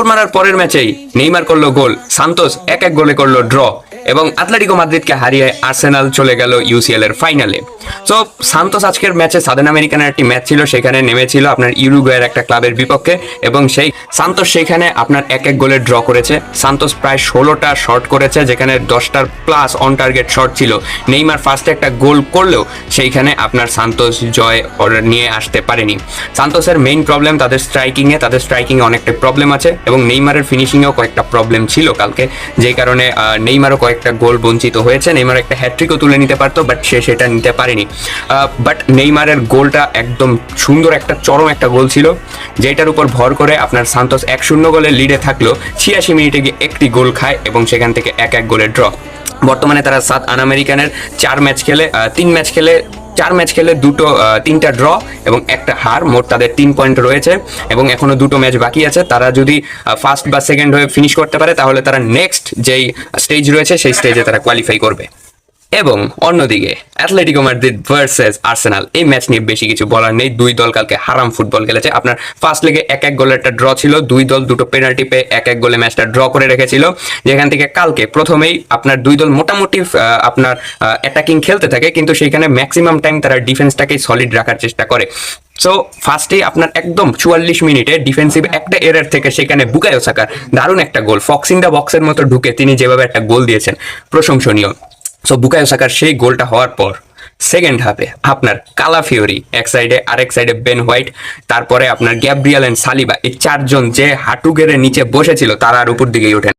মারার পরের ম্যাচেই নেইমার করলো গোল, সান্তোস এক এক গোলে করলো ড্র এবং আতলেটিকো মাদ্রিদকে হারিয়ে আর্সেনাল চলে গেল ইউসিএল এর ফাইনালে। সো সান্তোস আজকের ম্যাচে সাদার্ন আমেরিকানের একটি ম্যাচ ছিল, সেখানে নেমেছিল আপনার ইউরুগুয়ের একটা ক্লাবের বিপক্ষে এবং সেই সান্তোস সেইখানে আপনার এক এক গোলে ড্র করেছে। সান্তোস প্রায় 16টা শট করেছে, যেখানে 10টার প্লাস অন টার্গেট শট ছিল। নেইমার ফার্স্টে একটা গোল করলেও সেইখানে আপনার সান্তোস জয় নিয়ে আসতে পারেনি। সান্তোসের মেইন প্রবলেম তাদের স্ট্রাইকিংয়ে অনেকটা প্রবলেম আছে এবং নেইমারের ফিনিশিংয়েও কয়েকটা প্রবলেম ছিল কালকে, যেই কারণে নেইমারও কয়েকটা গোল বঞ্চিত হয়েছে। নেইমার একটা হ্যাট্রিকও তুলে নিতে পারতো, বাট সে সেটা নিতে পারেনি। বাট নেইমারের গোলটা একদম সুন্দর একটা চরম একটা গোল ছিল, যেটার উপর ভর করে আপনার সান্তোস 1-0 গোলে লিডে থাকলো। 86 মিনিটে গিয়ে একটি গোল খায় এবং সেখান থেকে এক এক গোলে ড্র। বর্তমানে তারা সাদার্ন আমেরিকানের 4 ম্যাচ খেলে 4 ম্যাচ খেলে 3টা ড্র এবং একটা হার, মোট তাদের 3 পয়েন্ট রয়েছে এবং এখনো 2টো ম্যাচ বাকি আছে। তারা যদি ফার্স্ট বা সেকেন্ড হয়ে ফিনিশ করতে পারে তাহলে তারা নেক্সট যেই স্টেজ রয়েছে সেই স্টেজে তারা কোয়ালিফাই করবে। এবং অন্যদিকে অ্যাটলেটিকো মাদ্রিদ ভার্সেস আর্সেনাল, এই ম্যাচ নিয়ে বেশি কিছু বলার নেই। দুই দল কালকে হারাম ফুটবল খেলেছে। আপনার ফার্স্ট লেগে এক এক গোলের একটা ড্র ছিল, দুই দল দুটো পেনাল্টি পেয়ে এক এক গোলে ম্যাচটা ড্র করে রেখেছিল, যেখান থেকে কালকে প্রথমেই আপনার দুই দল মোটামুটি আপনার অ্যাটাকিং খেলতে থাকে, কিন্তু সেইখানে ম্যাক্সিমাম টাইম তারা ডিফেন্সটাকেই সলিড রাখার চেষ্টা করে। সো ফার্স্টেই আপনার একদম 44 মিনিটে ডিফেন্সিভ একটা এরার থেকে সেখানে বুকায়ো সাকার দারুণ একটা গোল, ফক্স ইন দ্য বক্সের মতো ঢুকে তিনি যেভাবে একটা গোল দিয়েছেন প্রশংসনীয়। সো বুকায়ো সাকার সেই গোলটা হওয়ার পর সেকেন্ড হাফে আপনার কালাফিওরি এক সাইডে, আরেক সাইডে বেন হোয়াইট, তারপরে আপনার গ্যাব্রিয়েল এন্ড সালিবা, এই চারজন যে হাঁটু গেড়ে নিচে বসেছিল তারা আর উপর দিকেই ওঠেন।